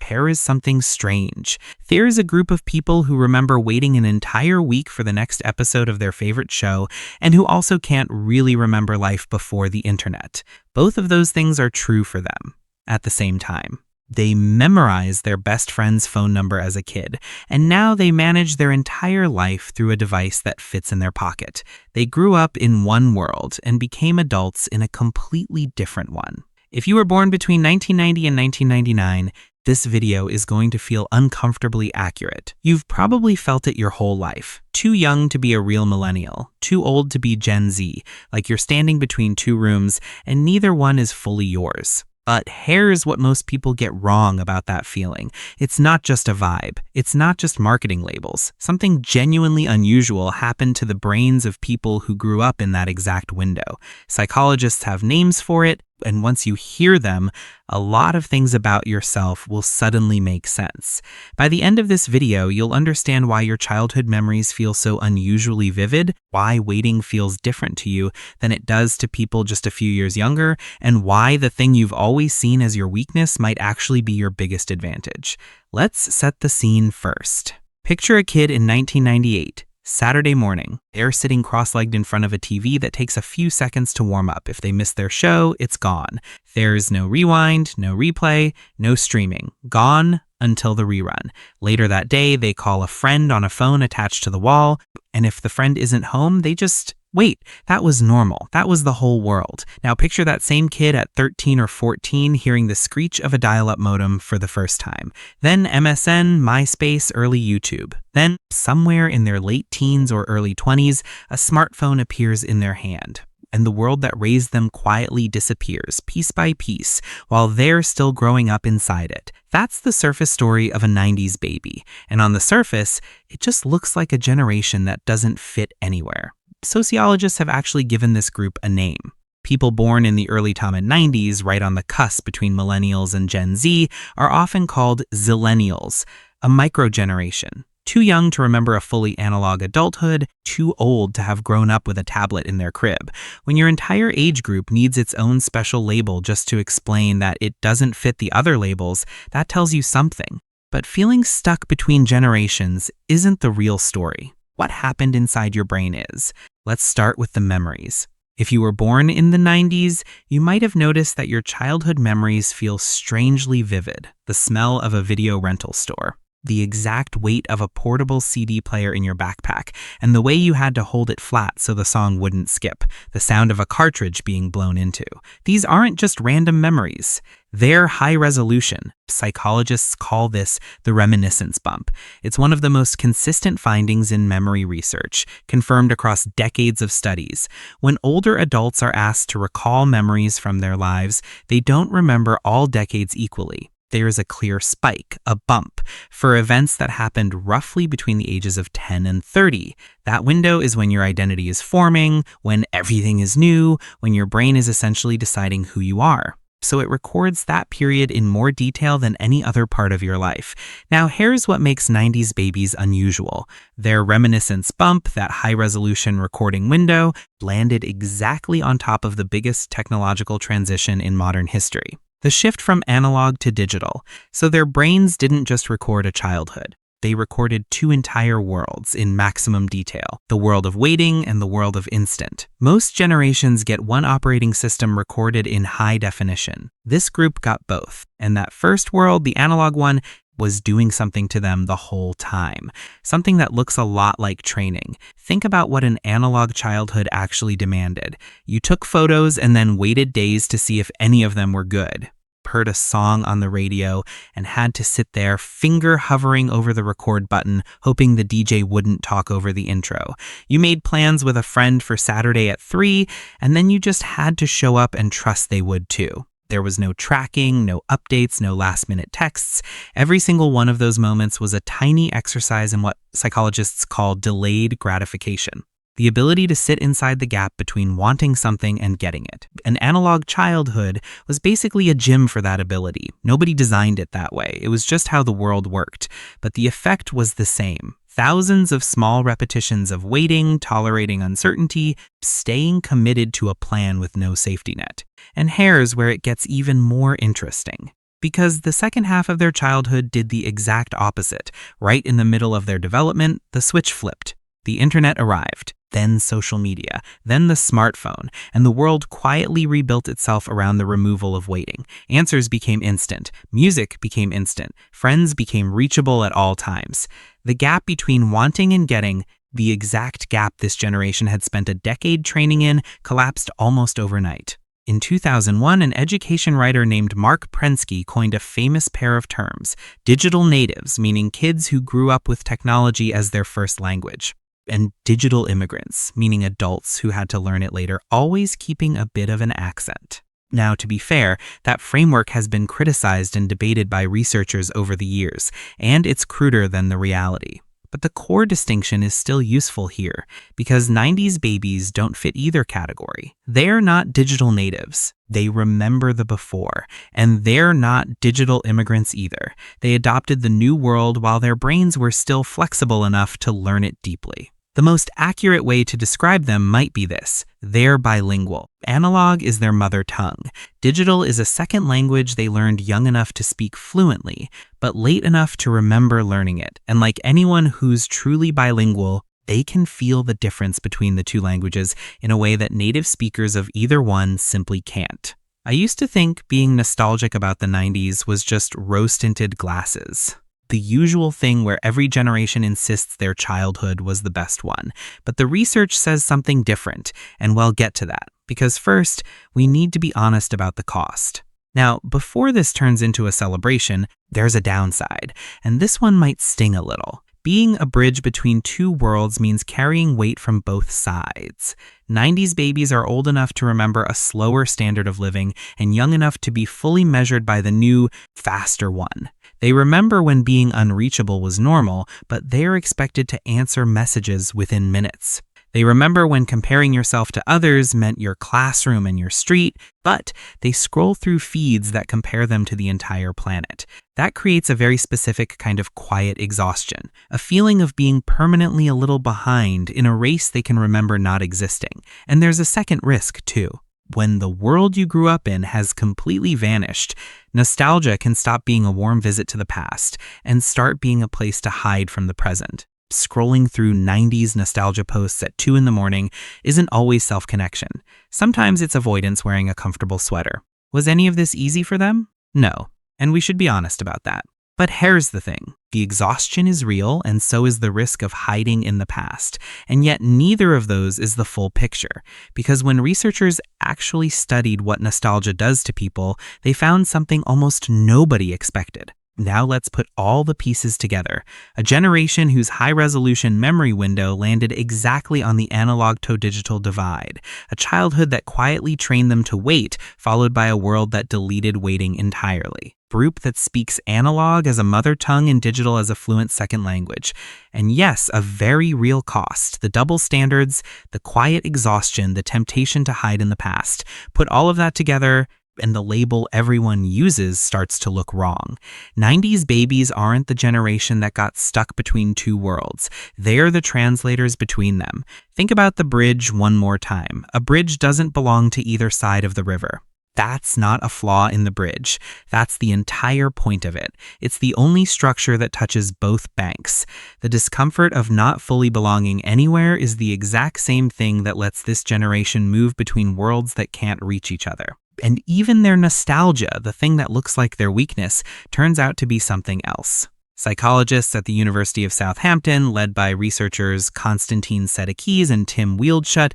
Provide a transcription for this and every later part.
hair is something strange. There's a group of people who remember waiting an entire week for the next episode of their favorite show, and who also can't really remember life before the internet. Both of those things are true for them at the same time. They memorized their best friend's phone number as a kid, and now they manage their entire life through a device that fits in their pocket. They grew up in one world and became adults in a completely different one. If you were born between 1990 and 1999, this video is going to feel uncomfortably accurate. You've probably felt it your whole life. Too young to be a real millennial, too old to be Gen Z, like you're standing between two rooms and neither one is fully yours. But here's what most people get wrong about that feeling. It's not just a vibe. It's not just marketing labels. Something genuinely unusual happened to the brains of people who grew up in that exact window. Psychologists have names for it, and once you hear them, a lot of things about yourself will suddenly make sense. By the end of this video, you'll understand why your childhood memories feel so unusually vivid, why waiting feels different to you than it does to people just a few years younger, and why the thing you've always seen as your weakness might actually be your biggest advantage. Let's set the scene first. Picture a kid in 1998. Saturday morning. They're sitting cross-legged in front of a TV that takes a few seconds to warm up. If they miss their show, it's gone. There's no rewind, no replay, no streaming. Gone until the rerun. Later that day, they call a friend on a phone attached to the wall, and if the friend isn't home, they just wait. That was normal. That was the whole world. Now picture that same kid at 13 or 14 hearing the screech of a dial-up modem for the first time. Then MSN, MySpace, early YouTube. Then, somewhere in their late teens or early 20s, a smartphone appears in their hand. And the world that raised them quietly disappears, piece by piece, while they're still growing up inside it. That's the surface story of a 90s baby. And on the surface, it just looks like a generation that doesn't fit anywhere. Sociologists have actually given this group a name. People born in the early to mid-90s, right on the cusp between millennials and Gen Z, are often called zillennials, a microgeneration. Too young to remember a fully analog adulthood, too old to have grown up with a tablet in their crib. When your entire age group needs its own special label just to explain that it doesn't fit the other labels, that tells you something. But feeling stuck between generations isn't the real story. What happened inside your brain is. Let's start with the memories. If you were born in the 90s, you might have noticed that your childhood memories feel strangely vivid. The smell of a video rental store, the exact weight of a portable CD player in your backpack, and the way you had to hold it flat so the song wouldn't skip, the sound of a cartridge being blown into. These aren't just random memories. They're high resolution. Psychologists call this the reminiscence bump. It's one of the most consistent findings in memory research, confirmed across decades of studies. When older adults are asked to recall memories from their lives, they don't remember all decades equally. There is a clear spike, a bump, for events that happened roughly between the ages of 10 and 30. That window is when your identity is forming, when everything is new, when your brain is essentially deciding who you are. So it records that period in more detail than any other part of your life. Now, here's what makes 90s babies unusual. Their reminiscence bump, that high-resolution recording window, landed exactly on top of the biggest technological transition in modern history. The shift from analog to digital. So their brains didn't just record a childhood. They recorded two entire worlds in maximum detail, the world of waiting and the world of instant. Most generations get one operating system recorded in high definition. This group got both, and that first world, the analog one, was doing something to them the whole time. Something that looks a lot like training. Think about what an analog childhood actually demanded. You took photos and then waited days to see if any of them were good. Heard a song on the radio and had to sit there finger hovering over the record button, hoping the DJ wouldn't talk over the intro. You made plans with a friend for Saturday at 3, and then you just had to show up and trust they would too. There was no tracking, no updates, no last-minute texts. Every single one of those moments was a tiny exercise in what psychologists call delayed gratification. The ability to sit inside the gap between wanting something and getting it. An analog childhood was basically a gym for that ability. Nobody designed it that way. It was just how the world worked. But the effect was the same. Thousands of small repetitions of waiting, tolerating uncertainty, staying committed to a plan with no safety net. And here's where it gets even more interesting. Because the second half of their childhood did the exact opposite. Right in the middle of their development, the switch flipped. The internet arrived, then social media, then the smartphone, and the world quietly rebuilt itself around the removal of waiting. Answers became instant, music became instant, friends became reachable at all times. The gap between wanting and getting, the exact gap this generation had spent a decade training in, collapsed almost overnight. In 2001, an education writer named Mark Prensky coined a famous pair of terms: digital natives, meaning kids who grew up with technology as their first language, and digital immigrants, meaning adults who had to learn it later, always keeping a bit of an accent. Now, to be fair, that framework has been criticized and debated by researchers over the years, and it's cruder than the reality. But the core distinction is still useful here, because 90s babies don't fit either category. They're not digital natives. They remember the before. And they're not digital immigrants either. They adopted the new world while their brains were still flexible enough to learn it deeply. The most accurate way to describe them might be this: they're bilingual. Analog is their mother tongue. Digital is a second language they learned young enough to speak fluently, but late enough to remember learning it. And like anyone who's truly bilingual, they can feel the difference between the two languages in a way that native speakers of either one simply can't. I used to think being nostalgic about the 90s was just rose-tinted glasses, the usual thing where every generation insists their childhood was the best one. But the research says something different, and we'll get to that. Because first, we need to be honest about the cost. Now, before this turns into a celebration, there's a downside, and this one might sting a little. Being a bridge between two worlds means carrying weight from both sides. 90s babies are old enough to remember a slower standard of living and young enough to be fully measured by the new, faster one. They remember when being unreachable was normal, but they're expected to answer messages within minutes. They remember when comparing yourself to others meant your classroom and your street, but they scroll through feeds that compare them to the entire planet. That creates a very specific kind of quiet exhaustion, a feeling of being permanently a little behind in a race they can remember not existing. And there's a second risk, too. When the world you grew up in has completely vanished, nostalgia can stop being a warm visit to the past and start being a place to hide from the present. Scrolling through 90s nostalgia posts at 2 a.m. isn't always self-connection. Sometimes it's avoidance wearing a comfortable sweater. Was any of this easy for them? No, and we should be honest about that. But here's the thing. The exhaustion is real, and so is the risk of hiding in the past. And yet neither of those is the full picture. Because when researchers actually studied what nostalgia does to people, they found something almost nobody expected. Now let's put all the pieces together. A generation whose high-resolution memory window landed exactly on the analog-to-digital divide. A childhood that quietly trained them to wait, followed by a world that deleted waiting entirely. Group that speaks analog as a mother tongue and digital as a fluent second language. And yes, a very real cost. The double standards, the quiet exhaustion, the temptation to hide in the past. Put all of that together, and the label everyone uses starts to look wrong. 90s babies aren't the generation that got stuck between two worlds. They're the translators between them. Think about the bridge one more time. A bridge doesn't belong to either side of the river. That's not a flaw in the bridge. That's the entire point of it. It's the only structure that touches both banks. The discomfort of not fully belonging anywhere is the exact same thing that lets this generation move between worlds that can't reach each other. And even their nostalgia, the thing that looks like their weakness, turns out to be something else. Psychologists at the University of Southampton, led by researchers Konstantin Sedekis and Tim Wieldschut,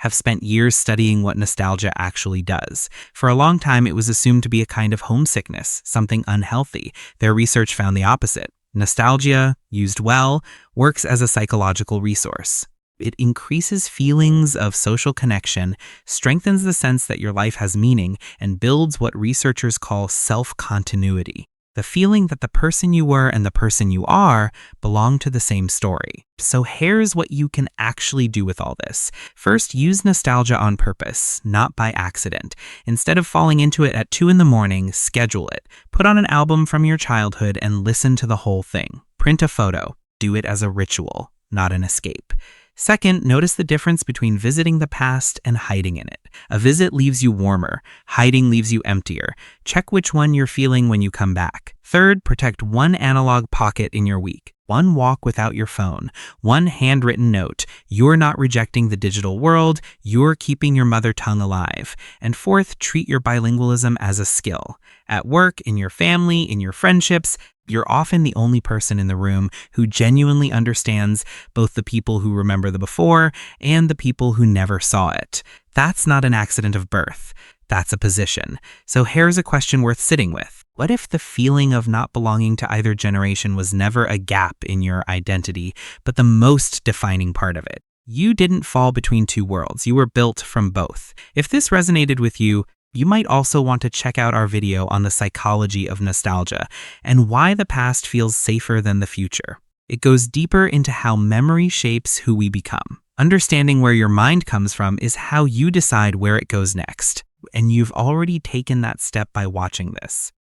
have spent years studying what nostalgia actually does. For a long time, it was assumed to be a kind of homesickness, something unhealthy. Their research found the opposite. Nostalgia, used well, works as a psychological resource. It increases feelings of social connection, strengthens the sense that your life has meaning, and builds what researchers call self-continuity. The feeling that the person you were and the person you are belong to the same story. So here's what you can actually do with all this. First, use nostalgia on purpose, not by accident. Instead of falling into it at 2 a.m, schedule it. Put on an album from your childhood and listen to the whole thing. Print a photo. Do it as a ritual, not an escape. Second, notice the difference between visiting the past and hiding in it. A visit leaves you warmer, hiding leaves you emptier. Check which one you're feeling when you come back. Third, protect one analog pocket in your week. One walk without your phone, one handwritten note. You're not rejecting the digital world, you're keeping your mother tongue alive. And fourth, treat your bilingualism as a skill. At work, in your family, in your friendships, you're often the only person in the room who genuinely understands both the people who remember the before and the people who never saw it. That's not an accident of birth. That's a position. So here's a question worth sitting with. What if the feeling of not belonging to either generation was never a gap in your identity, but the most defining part of it? You didn't fall between two worlds. You were built from both. If this resonated with you, you might also want to check out our video on the psychology of nostalgia and why the past feels safer than the future. It goes deeper into how memory shapes who we become. Understanding where your mind comes from is how you decide where it goes next. And you've already taken that step by watching this.